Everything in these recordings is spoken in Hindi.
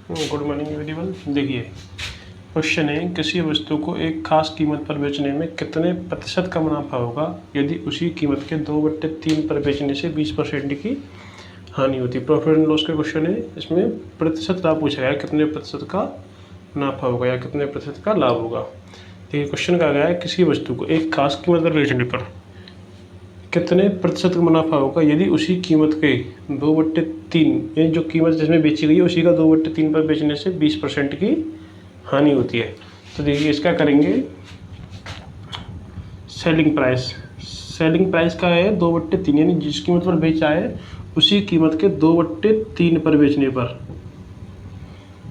Good morning everyone. देखिए क्वेश्चन है, किसी वस्तु को एक खास कीमत पर बेचने में कितने प्रतिशत का मुनाफा होगा यदि उसी कीमत के 2/3 पर बेचने से 20% की हानि होती है। प्रॉफिट एंड लॉस का क्वेश्चन है, इसमें प्रतिशत लाभ पूछा गया है, कितने प्रतिशत का मुनाफा होगा या कितने प्रतिशत का लाभ होगा। देखिए क्वेश्चन कहा गया है, किसी वस्तु को एक खास कीमत पर बेचने पर कितने प्रतिशत का मुनाफा होगा यदि उसी कीमत के 2/3 यानी जो कीमत जिसमें बेची गई है उसी का 2/3 पर बेचने से 20% की हानि होती है। तो देखिए इसका करेंगे सेलिंग प्राइस का है 2/3 यानी जिस कीमत पर बेचा है उसी कीमत के 2/3 पर बेचने पर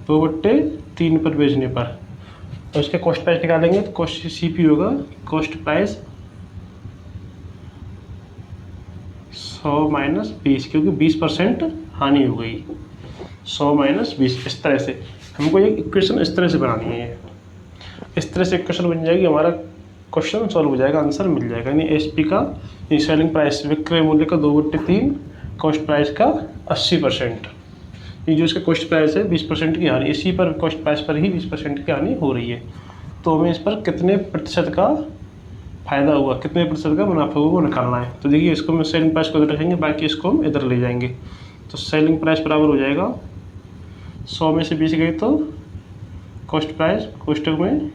2/3 पर बेचने पर और इसके कॉस्ट प्राइस निकालेंगे तो कॉस्ट सीपी होगा कॉस्ट प्राइस 100 माइनस 20 क्योंकि 20% हानि हो गई। 100 माइनस 20 इस तरह से हमको एक इक्वेशन इस तरह से बनानी है। इस तरह से इक्वेशन बन जाएगी, हमारा क्वेश्चन सॉल्व हो जाएगा, आंसर मिल जाएगा। यानी एसपी का सेलिंग प्राइस विक्रय मूल्य का 2/3 कॉस्ट प्राइस का 80%। ये जो इसका कॉस्ट प्राइस है 20% की हानि, इसी पर कॉस्ट प्राइस पर ही 20% की हानि हो रही है। तो हमें इस पर कितने प्रतिशत का फायदा हुआ, कितने प्रतिशत का मुनाफा हुआ वो निकालना है। तो देखिए इसको हम सेलिंग प्राइस को इधर रखेंगे, बाकी इसको हम इधर ले जाएंगे। तो सेलिंग प्राइस बराबर हो जाएगा 100 में से 20 गई तो कॉस्ट प्राइस कोष्टक में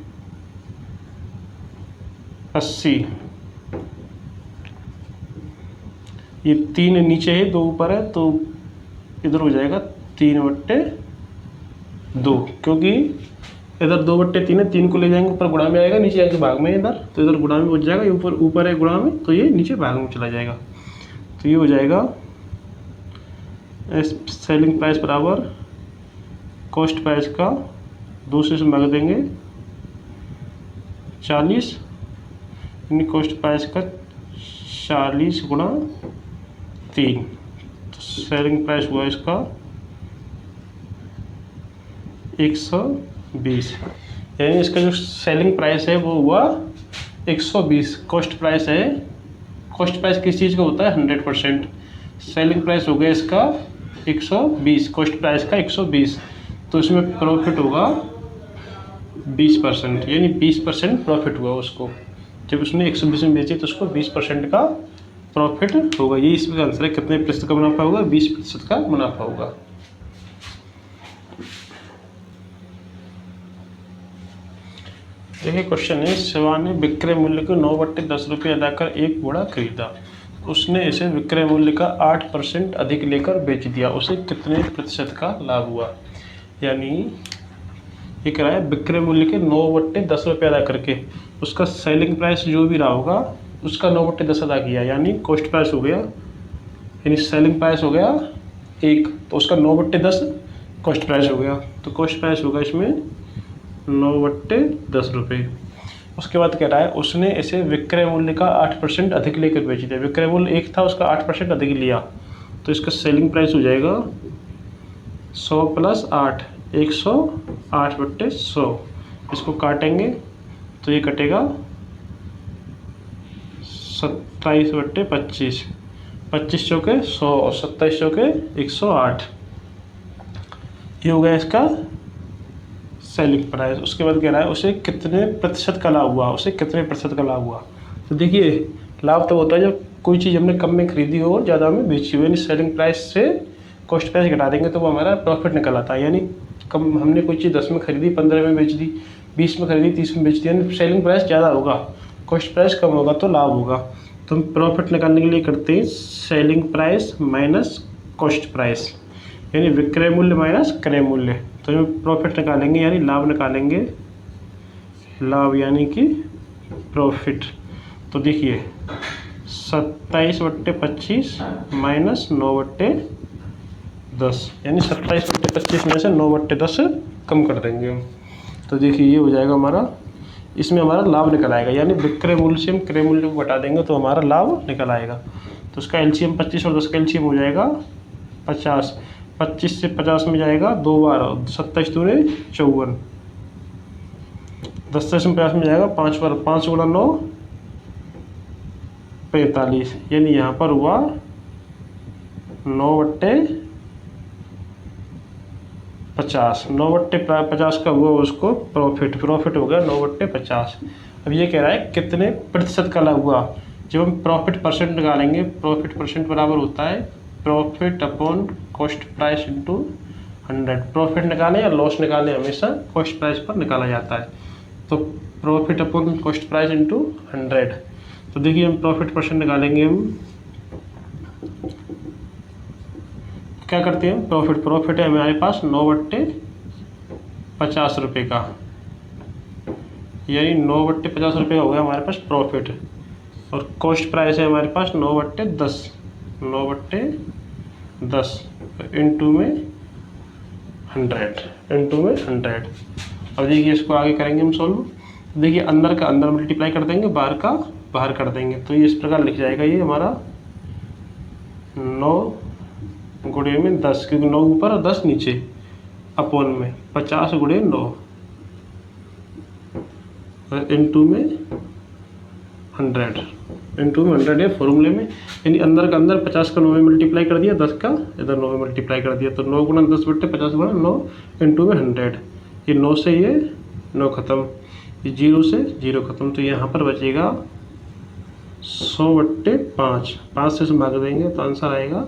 80, ये 3 नीचे है 2 ऊपर है तो इधर हो जाएगा 3/2 क्योंकि इधर 2/3 है, 3 को ले जाएंगे ऊपर गुणा में आएगा, नीचे आएगा भाग में इधर, तो इधर गुणा में हो जाएगा, ये ऊपर है गुणा में तो ये नीचे भाग में चला जाएगा। तो ये हो जाएगा सेलिंग प्राइस बराबर कॉस्ट प्राइस का 2 से भाग देंगे 40 यानी कॉस्ट प्राइस का 40 गुणा 3, तो सेलिंग प्राइस हुआ इसका 120 यानी इसका जो सेलिंग प्राइस है वो हुआ 120। कॉस्ट प्राइस है, कॉस्ट प्राइस किस चीज़ का होता है 100%, सेलिंग प्राइस हो गया इसका 120, कॉस्ट प्राइस का 120, तो इसमें प्रॉफिट होगा 20% यानी 20% प्रॉफिट हुआ उसको। जब उसने 120 में बेची तो उसको 20% का प्रॉफिट होगा। ये इसमें आंसर है, कितने प्रतिशत का मुनाफा होगा 20% का मुनाफा होगा। देखिए क्वेश्चन है, शिवा ने विक्रय मूल्य को 9/10 रुपये अदा कर एक घोड़ा खरीदा, उसने इसे विक्रय मूल्य का 8% अधिक लेकर बेच दिया, उसे कितने प्रतिशत का लाभ हुआ। यानी ये कह रहा है विक्रय मूल्य के 9/10 रुपये अदा करके उसका सेलिंग प्राइस जो भी रहा होगा उसका 9/10 अदा किया, यानी कॉस्ट प्राइस हो गया, यानी सेलिंग प्राइस हो गया 1 तो उसका 9/10 कॉस्ट प्राइस हो गया, तो कॉस्ट प्राइस होगा इसमें 9/10 रुपये। उसके बाद कह रहा है उसने इसे विक्रय मूल्य का 8% अधिक लेकर बेच दिया, विक्रय मूल्य 1 था उसका 8% अधिक लिया, तो इसका सेलिंग प्राइस हो जाएगा 100 + 8 108/100। इसको काटेंगे तो ये कटेगा 27/25, 25 चौके 100 और 27 चौके 108, ये हो गया इसका सेलिंग प्राइस। उसके बाद कह रहा है उसे कितने प्रतिशत का लाभ हुआ, उसे कितने प्रतिशत का लाभ हुआ। तो देखिए लाभ तो होता है जब कोई चीज़ हमने कम में खरीदी हो और ज़्यादा में बेची हो, यानी सेलिंग प्राइस से कॉस्ट प्राइस घटा देंगे तो वो हमारा प्रॉफिट निकल आता है। यानी कम हमने कोई चीज़ 10 में खरीदी 15 में बेच दी, 20 में खरीदी 30 में बेच दी, यानी सेलिंग प्राइस ज़्यादा होगा, कॉस्ट प्राइस कम होगा तो लाभ होगा। तो हम प्रॉफिट निकालने के लिए करते हैं selling price minus cost price, यानी विक्रय मूल्य माइनस क्रय मूल्य। तो हम प्रॉफिट निकालेंगे यानी लाभ निकालेंगे, लाभ यानी कि प्रॉफिट। तो देखिए 27/25 माइनस 9/10 यानी 27/25 में से 9/10 कम कर देंगे हम। तो देखिए ये हो जाएगा हमारा, इसमें हमारा लाभ निकल आएगा, यानी विक्रय मूल्य से हम क्रय मूल्य को घटा देंगे तो हमारा लाभ निकल आएगा। तो उसका एलसीएम 25 और 10 का एलसीएम हो जाएगा 50, 25 से 50 में जाएगा 2 बार, 27 दूने 54, 10 से 50 में जाएगा 5 बार, 5 गुणा 9 45, यानी यहाँ पर हुआ 9/25 50, 9/50 का हुआ उसको प्रॉफिट हो गया 9/50। अब ये कह रहा है कितने प्रतिशत का लाभ हुआ। जब हम प्रॉफिट परसेंट निकालेंगे, प्रॉफिट परसेंट बराबर होता है profit upon cost price into 100। Profit निकालें या लॉस निकालें, हमेशा कॉस्ट प्राइस पर निकाला जाता है। तो profit upon cost price into 100। तो देखिए हम प्रॉफिट परसेंट निकालेंगे, हम क्या करते हैं, प्रॉफिट है हमारे पास 9/50 रुपये का, यानी 9/50 रुपये का हो गया हमारे पास प्रॉफिट। और कॉस्ट प्राइस है हमारे पास 9/10 इंटू में 100। अब देखिए इसको आगे करेंगे हम सॉल्व। देखिए अंदर का अंदर मल्टीप्लाई कर देंगे, बाहर का बाहर कर देंगे, तो ये इस प्रकार लिख जाएगा ये हमारा 9 गुणे में 10, क्योंकि 9 ऊपर और 10 नीचे, अपॉन में 50 गुणे 9 इंटू में 100 है फॉर्मूले में। यानी अंदर का अंदर 50 का 9 में मल्टीप्लाई कर दिया, 10 का इधर 9 में मल्टीप्लाई कर दिया, तो 9 गुना 10/50 गुना 9 इंटू में 100। ये 9 से ये 9 खत्म, ये 0 से 0 खत्म, तो यहाँ पर बचेगा 100/5। 5 से भाग देंगे तो आंसर आएगा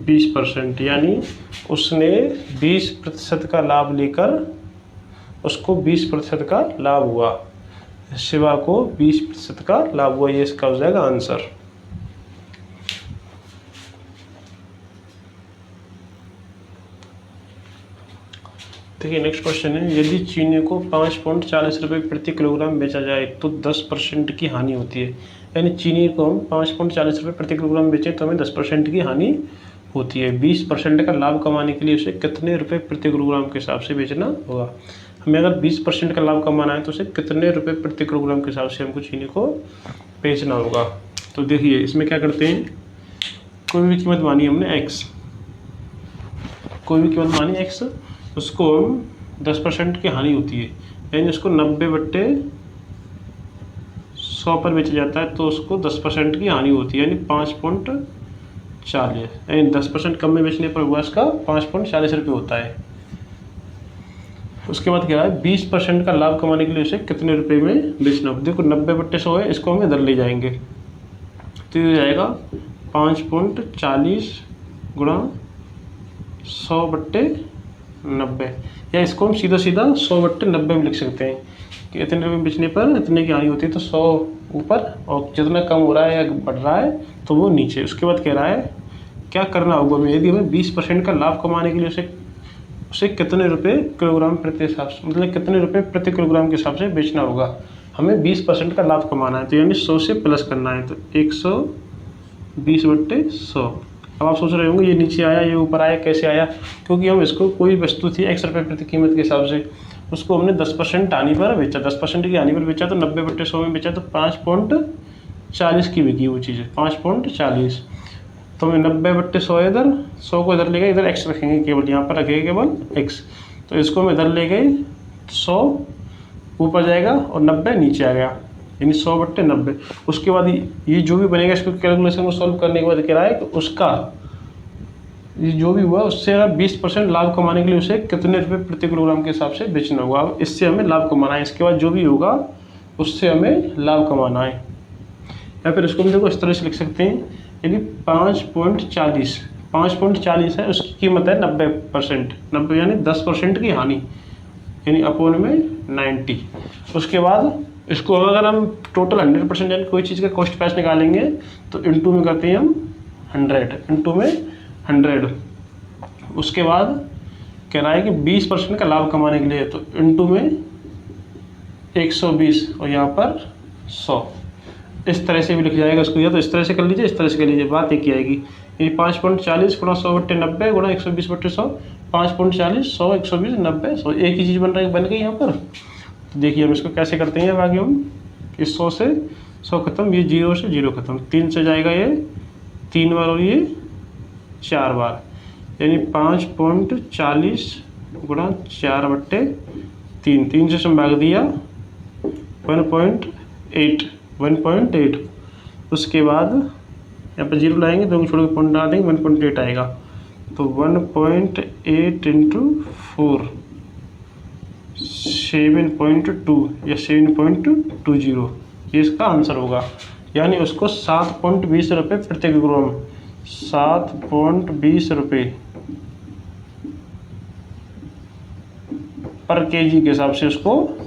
20%। यानी उसने 20% का लाभ लेकर उसको 20% का लाभ हुआ, शिवा को 20% का लाभ हुआ। ये इसका हो जाएगा आंसर। देखिए नेक्स्ट क्वेश्चन है, यदि चीनी को 5.40 रुपये प्रति किलोग्राम बेचा जाए तो 10% की हानि होती है। यानी चीनी को हम 5.40 रुपये प्रति किलोग्राम बेचें तो हमें 10% की हानि होती है। 20% का लाभ कमाने के लिए उसे कितने रुपए प्रति किलोग्राम के हिसाब से बेचना होगा। हमें अगर 20% का लाभ कमाना है तो उसे कितने रुपए प्रति किलोग्राम के हिसाब से हमको चीनी को बेचना होगा। तो देखिए इसमें क्या करते हैं, कोई भी कीमत मानी हमने x, कोई भी कीमत मानी x, उसको हम 10% की हानि होती है, यानी उसको 90/100 पर बेचा जाता है तो उसको 10% की हानि होती है, यानी 5.40, यानी 10% कम में बेचने पर हुआ इसका 5.40 रुपये होता है। उसके बाद क्या है, 20% का लाभ कमाने के लिए उसे कितने रुपए में बेचना होगा। देखो 90/100 है, इसको हम इधर ले जाएंगे तो ये हो जाएगा 5.40 गुणा 100/90, या इसको हम सीधा 100/90 में लिख सकते हैं कि इतने रुपये बेचने पर इतने की हानि होती है। तो 100 ऊपर और जितना कम हो रहा है या बढ़ रहा है तो वो नीचे। उसके बाद कह रहा है क्या करना होगा हमें, यदि हमें 20% का लाभ कमाने के लिए उसे कितने रुपए किलोग्राम प्रति हिसाब से, मतलब कितने रुपए प्रति किलोग्राम के हिसाब से बेचना होगा। हमें 20% का लाभ कमाना है तो यानी 100 से प्लस करना है, तो 120/100। अब आप सोच रहे होंगे ये नीचे आया ये ऊपर आया कैसे आया, क्योंकि हम इसको कोई वस्तु थी x रुपये प्रति कीमत के हिसाब से, उसको हमने 10% हानि पर बेचा, 10% की हानि पर बेचा तो 90/100 में बेचा तो 5.40 की बिकी वो चीज़, 5.40। तो हमें 90/100 इधर, 100 को इधर ले गए, इधर x रखेंगे, केवल यहाँ पर रखेंगे केवल x, तो इसको हम इधर ले गए, 100 ऊपर जाएगा और 90 नीचे आ गया, यानी 100/90। उसके बाद ये जो भी बनेगा इसको कैलकुलेशन को सॉल्व करने के बाद कह रहा है कि उसका ये जो भी हुआ उससे अगर 20% लाभ कमाने के लिए उसे कितने रुपए प्रति किलोग्राम के हिसाब से बेचना होगा। अब इससे हमें लाभ कमाना है, इसके बाद जो भी होगा उससे हमें लाभ कमाना है। या फिर इसको हम देखो इस तरह से लिख सकते हैं, यदि 5.40 है, उसकी कीमत है 90%, 90 यानी 10% की हानि, यानी अपॉन में 90। उसके बाद इसको अगर हम टोटल 100% यानी कोई चीज़ का कॉस्ट प्राइस निकालेंगे तो इंटू में करते हैं हम 100, इंटू में 100। उसके बाद कह रहा है कि 20% का लाभ कमाने के लिए, तो इंटू में 120 और यहाँ पर 100। इस तरह से भी लिख जाएगा इसको, या तो इस तरह से कर लीजिए, इस तरह से कर लीजिए, बात एक ही आएगी। ये 5.40 गुणा 100/90 गुणा 120/100, 5.40 100 120 90 100, एक ही चीज़ बन गई यहाँ पर। तो देखिए हम इसको कैसे करते हैं, अब आगे हम इस 100 से 100 खत्म, ये 0 से 0 खत्म, 3 से जाएगा ये 3 बार और ये 4 बार, यानी 5.40 गुणा 4/3, 3 से भाग दिया 1.8। उसके बाद यहाँ पर 0 लाएंगे तो छोड़ के पॉइंट डाल देंगे, 1.8 आएगा। तो 1.8 इंटू 4 7.2 या 7.20 ये इसका आंसर होगा। यानी उसको 7.20 रुपये प्रति किलोग्राम 7.20 रुपये पर केजी के हिसाब से उसको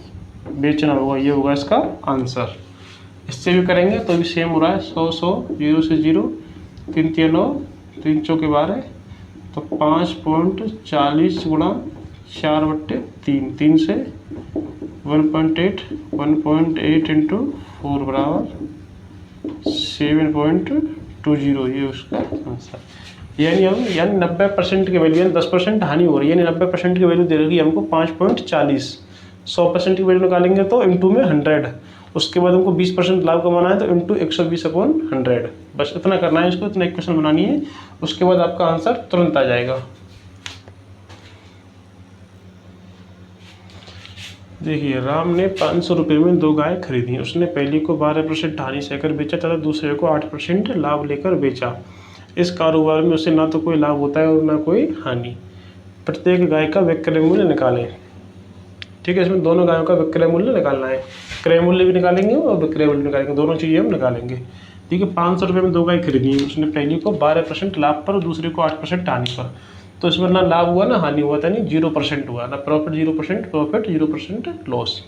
बेचना होगा। ये होगा इसका आंसर। इससे भी करेंगे तो भी सेम हो रहा है 100 100 0 से 0 3 3 9 3 चौके 12 तो 5.40 गुणा 4/3 3 से 1.8 इंटू 4 बराबर 7.20 ये उसका आंसर। यानी 90% की वैल्यू, यानी 10% हानि हो रही है, यानी 90% की वैल्यू दे रही है हमको 5.40। 100% की वैल्यू निकालेंगे तो इंटू में 100, उसके बाद हमको 20% लाभ कमाना है तो इंटू 120/100। बस इतना करना है, इसको इतना इक्वेशन बनानी है, उसके बाद आपका आंसर तुरंत आ जाएगा। देखिए, राम ने 500 रुपये में 2 गाय खरीदी। उसने पहली को 12% हानि सहकर बेचा तथा दूसरे को 8% लाभ लेकर बेचा। इस कारोबार में उसे ना तो कोई लाभ होता है और ना कोई हानि। प्रत्येक गाय का विक्रय मूल्य निकालें। ठीक है, इसमें दोनों गायों का विक्रय मूल्य निकालना है। क्रय मूल्य भी निकालेंगे और विक्रय मूल्य निकालेंगे, दोनों चीज़ें हम निकालेंगे। ठीक है, 500 रुपये में 2 गाय खरीदी। उसने पहली को 12% लाभ पर और दूसरे को 8% हानि पर। तो इसमें ना लाभ हुआ ना हानि हुआ, था नहीं 0% हुआ, ना प्रॉफिट 0% प्रॉफिट 0% लॉस।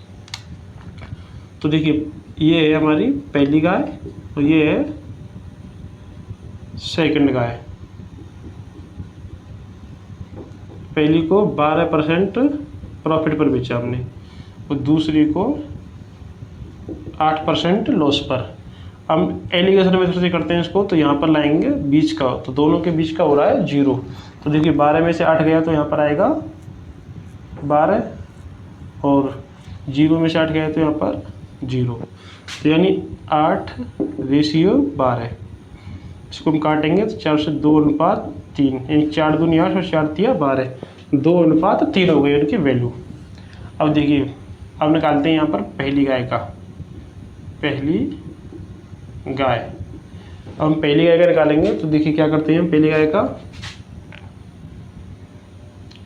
तो देखिए, ये है हमारी पहली गाय और ये है सेकंड गाय। पहली को 12% प्रॉफिट पर बेचा हमने और दूसरी को 8% लॉस पर। हम एलिगेशन मेथड से करते हैं इसको, तो यहाँ पर लाएंगे बीच का, तो दोनों के बीच का हो रहा है 0। तो देखिए 12 में से 8 गया तो यहाँ पर आएगा 12 और 0 में से 8 गया तो यहाँ पर 0। तो यानी 8:12। इसको हम काटेंगे तो 4 से 2:3, यानी 4 दूनी 8 और 4 तिया 12, 2:3 हो गई उनकी वैल्यू। अब देखिए, अब निकालते हैं यहाँ पर पहली गाय का, पहली गाय। अब हम पहली गाय का निकालेंगे तो देखिए क्या करते हैं हम। पहली गाय का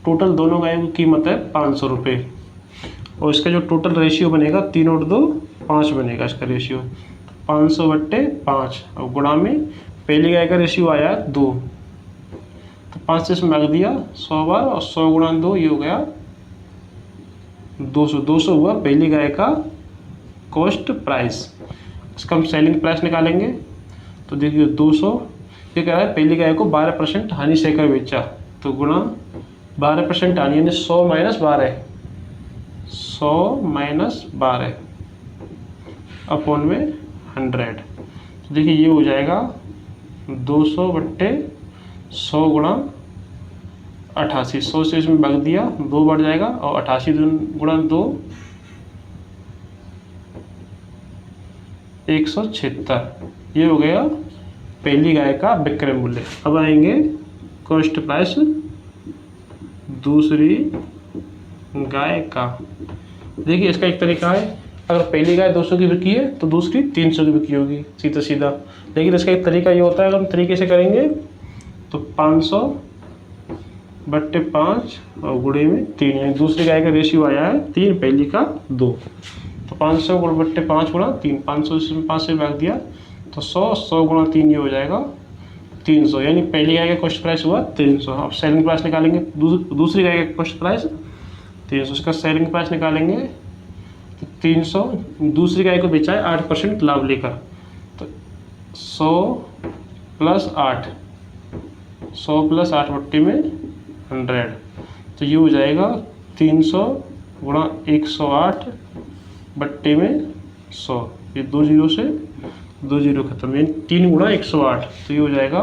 टोटल दोनों गायों की कीमत है 500 रुपये और इसका जो टोटल रेशियो बनेगा 3 और 2 5 बनेगा इसका रेशियो, 500/5। और गुणा में पहली गाय का रेशियो आया 2, तो 5 से इसमें भाग दिया 100 बार और 100 गुणा 2 ये हो गया 200। 200 हुआ पहली गाय का कॉस्ट प्राइस। इसका हम सेलिंग प्राइस निकालेंगे तो देखिए 200, ये कह रहा है पहली गाय को 12% हानि सहकर बेचा, तो गुणा 12% हानि यानी 100 - 12, 100 - 12 अपॉन में 100। तो देखिए ये हो जाएगा 200/100 गुणा 88। 100 से इसमें भाग दिया 2 बढ़ जाएगा और 88 गुणा 2 176। ये हो गया पहली गाय का विक्रय मूल्य। अब आएंगे कॉस्ट प्राइस दूसरी गाय का। देखिए इसका एक तरीका है, अगर पहली गाय 200 की बिकी है तो दूसरी 300 की बिकी होगी, सीधा सीधा। लेकिन इसका एक तरीका ये होता है, अगर हम तरीके से करेंगे तो 500/5 और गुणे में 3, यानी दूसरी गाय का रेशियो आया है 3, पहली का 2। तो 500/5 गुणा 3, 500 से 5 से भाग दिया तो 100, 100 गुणा 3 ये हो जाएगा 300, यानी पहली गाय का कॉस्ट प्राइस हुआ 300। अब सेलिंग प्राइस निकालेंगे, दूसरी गाय का कॉस्ट प्राइस 300, इसका सेलिंग प्राइस निकालेंगे तो 300। दूसरी गाय को बेचा है 8% लाभ लेकर, तो 100 + 8, 100 + 8 में 100, तो ये हो जाएगा 300 गुणा 108 बट्टे में 100। ये 2 0 से 2 0 खत्म, यानी 3 गुणा 108, तो ये हो जाएगा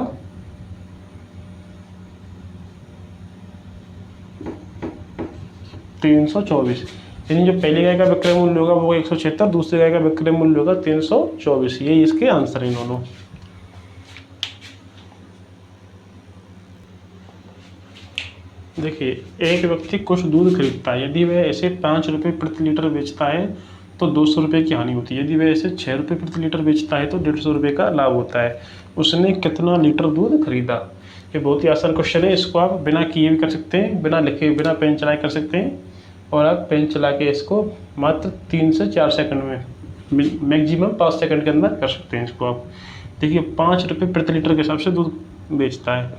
324। यानी जो पहली गाय का विक्रय मूल्य होगा वो 176, दूसरी गाय का विक्रय मूल्य होगा 324। यही इसके आंसर हैं दोनों। देखिए, एक व्यक्ति कुछ दूध खरीदता है, यदि वह इसे 5 रुपये प्रति लीटर बेचता है तो 200 रुपये की हानि होती है। यदि वह इसे 6 रुपये प्रति लीटर बेचता है तो 150 रुपये का लाभ होता है। उसने कितना लीटर दूध खरीदा? ये बहुत ही आसान क्वेश्चन है, इसको आप बिना किए भी कर सकते हैं, बिना लिखे, बिना पेन चलाए कर सकते हैं, और आप पेन चला के इसको मात्र 3 से 4 सेकंड में, मैक्सिमम 5 सेकंड के अंदर कर सकते हैं इसको आप। देखिए 5 रुपये प्रति लीटर के हिसाब से दूध बेचता है,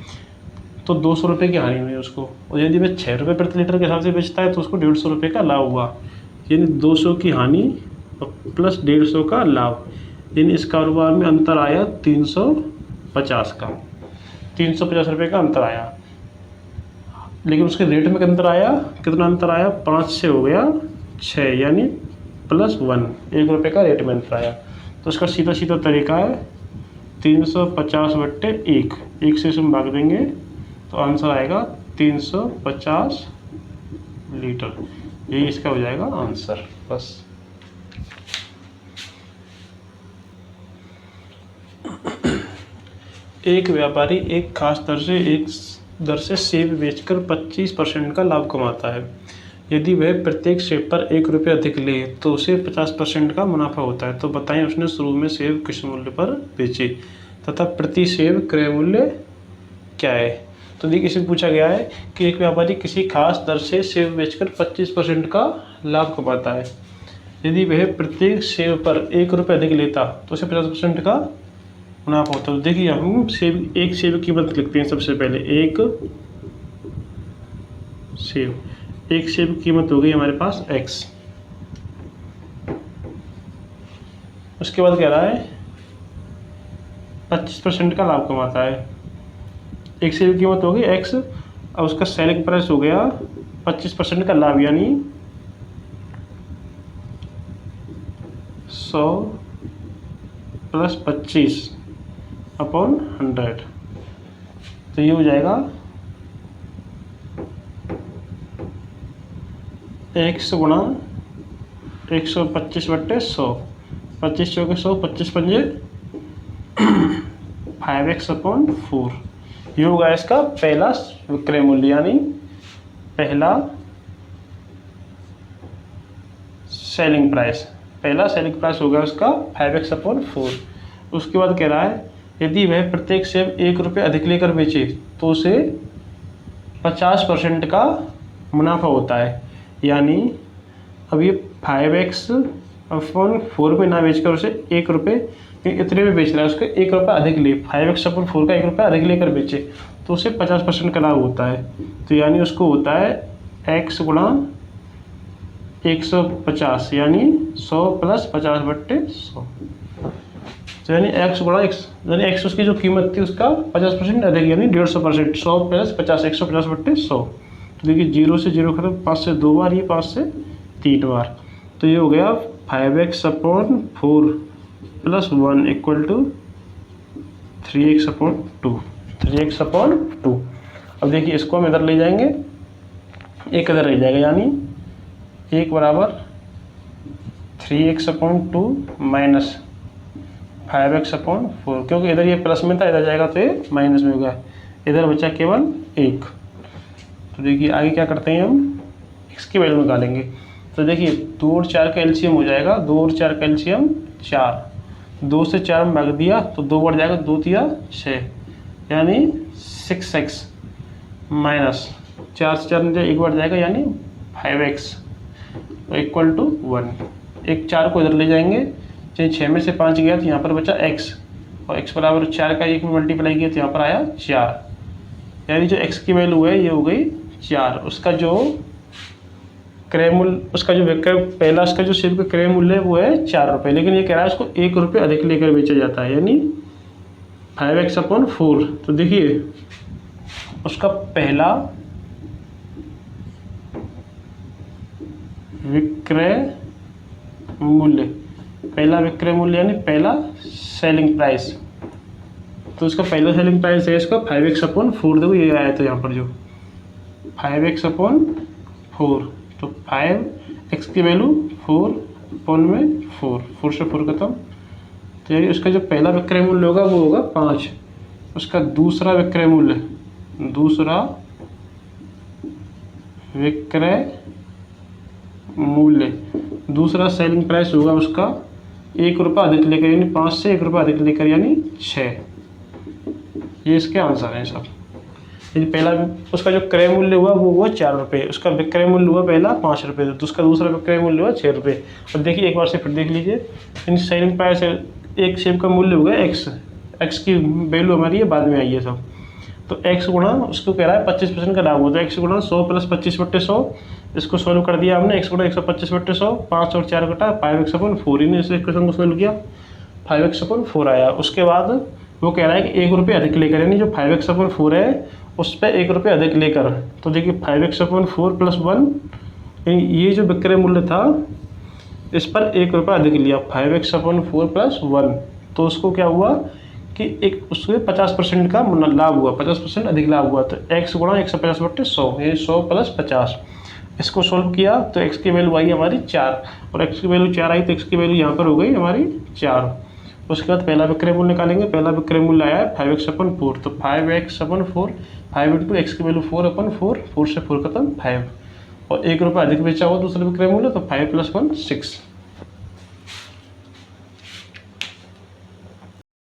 तो 200 रुपये की हानि हुई उसको, और यदि वह 6 रुपये प्रति लीटर के हिसाब से बेचता है तो उसको 150 रुपये का लाभ हुआ। यानी 200 की हानि प्लस 150 का लाभ, यानी इस कारोबार में अंतर आया 350 का, 350 रुपये का अंतर आया। लेकिन उसके रेट में अंतर आया, कितना अंतर आया, 5 से हो गया 6, यानी +1, 1 रुपये का रेट में अंतर आया। तो इसका सीधा सीधा तरीका है 350/1, 1 से हम भाग देंगे तो आंसर आएगा 350 लीटर। यही इसका हो जाएगा आंसर। बस एक व्यापारी एक खास दर से सेब बेचकर 25% का लाभ कमाता है। यदि वह प्रत्येक सेब पर 1 रुपये अधिक ले तो उसे 50% का मुनाफा होता है। तो बताएं उसने शुरू में सेब किस मूल्य पर बेचे तथा प्रति सेब क्रय मूल्य क्या है। तो देखिए इसमें पूछा गया है कि एक व्यापारी किसी खास दर से सेब बेचकर 25% का लाभ कमाता है। यदि वह प्रत्येक सेब पर 1 रुपये अधिक लेता तो उसे 50% का मुनाफा होता है। तो देखिए हम एक सेब की कीमत लिखते हैं। सबसे पहले एक सेब की कीमत हो गई हमारे पास x। उसके बाद कह रहा है 25% का लाभ कमाता है। एक सेब की कीमत हो गई x, अब उसका सेलिंग प्राइस हो गया 25% का लाभ, यानी 100 + 25/100। तो ये हो जाएगा x गुणा 125/100, 25 चौके 100, 25 पंजे 5x/4। ये होगा इसका पहला विक्रय मूल्य, यानी पहला सेलिंग प्राइस। पहला सेलिंग प्राइस होगा उसका 5x/4। उसके बाद कह रहा है यदि वह प्रत्येक सेब 1 रुपये अधिक लेकर बेचे तो उसे 50% का मुनाफा होता है। यानी अब ये 5x/4 पे ना बेचकर उसे 1 रुपये इतने में बेच रहा है, उसको 1 रुपये अधिक ले, 5x/4 का 1 रुपये अधिक लेकर बेचे तो उसे 50% का लाभ होता है। तो यानी उसको होता है x गुणा 150, यानी 100 + 50/100। तो यानी x गुणा x, यानी x उसकी जो कीमत थी उसका 50% अधिक, यानी 150%, 100 + 50, 150/100। तो देखिए 0 से 0 खत्म, 5 से 2 बार, ये 5 से 3 बार। तो ये हो गया 5x/4 + 1 = 3x/2, 3x/2। अब देखिए इसको हम इधर ले जाएंगे, एक इधर रह जाएगा, यानी 1 = 3x/2 माइनस 5x/4, क्योंकि इधर ये प्लस में था, इधर जाएगा तो ये माइनस में होगा, इधर बचा केवल 1। तो देखिए आगे क्या करते हैं, हम x की वैल्यू निकालेंगे। तो देखिए 2 और 4 का एलसीएम हो जाएगा, 2 और 4 का एलसीएम 4, 2 से 4 में भाग दिया तो 2 बढ़ जाएगा, 2 × 6, यानी 6x माइनस 4 से 4 में 1 बढ़ जाएगा, यानी 5x = 1। एक 4 को इधर ले जाएंगे, चाहे 6 में से 5 गया तो यहाँ पर बचा x, और x = 4 का 1 में मल्टीप्लाई किया तो यहाँ पर आया 4, यानी जो x की वैल्यू है ये हो गई 4। उसका जो क्रय मूल्य, उसका जो विक्रय पहला उसका जो सेब का क्रय मूल्य है वो है 4 रुपये, लेकिन ये कह रहा है उसको 1 रुपये अधिक लेकर बेचा जाता है, यानी 5x/4। तो देखिए उसका पहला विक्रय मूल्य, यानी पहला सेलिंग प्राइस, तो उसका पहला सेलिंग प्राइस है इसका 5x/4। देखो ये आया था यहाँ पर जो 5x/4, तो 5x की वैल्यू 4/4, 4 से 4 खत्म। तो यानी उसका जो पहला विक्रय मूल्य होगा वो होगा 5। उसका दूसरा विक्रय मूल्य, दूसरा सेलिंग प्राइस होगा उसका 1 रुपये अधिक लेकर, यानी 5 से 1 रुपये अधिक लेकर, यानी 6। ये इसके आंसर हैं सब। ये पहला उसका जो क्रय मूल्य हुआ वो हुआ 4 रुपये, उसका विक्रय मूल्य हुआ पहला 5 रुपये, तो उसका दूसरा विक्रय मूल्य हुआ 6 रुपये। अब देखिए एक बार से फिर देख लीजिए, इन सेलिंग प्राइस एक सेब का मूल्य हो गया एक्स की वैल्यू हमारी ये बाद में आई है सब। तो एक्स गुणा उसको कह रहा है 25% का लाभ होता है, एक्स गुणा 100 प्लस 25/100, इसको सोल्व कर दिया हमने, एक्स गुणा 125/100, 5 और 4 घटा 5x/4, इन्हें इस इक्वेशन को सोल्व किया 5x/4 आया। उसके बाद वो कह रहा है कि 1 रुपये अधिक लेकर, यानी जो 5x/4 है उस पर 1 रुपये अधिक लेकर, तो देखिए 5x/4 + 1, ये जो विक्रय मूल्य था इस पर 1 रुपये अधिक लिया, 5x/4 + 1, तो उसको क्या हुआ कि एक उसके 50% का लाभ हुआ, 50% अधिक लाभ हुआ, तो x गुणा 150/100, ये 100 + 50। इसको सोल्व किया तो x की वैल्यू आई हमारी 4, और x की वैल्यू 4 आई तो x की वैल्यू यहाँ पर हो गई हमारी 4। उसके बाद पहला विक्रय मूल्य निकालेंगे, पहला विक्रय मूल्य आया है 5x/4, तो 5x/4, 5 × x की वैल्यू 4/4, 4 से 4 खत्म 5, और 1 रुपये अधिक बेचा हुआ दूसरा विक्रय मूल्य, तो 5 + 1 6।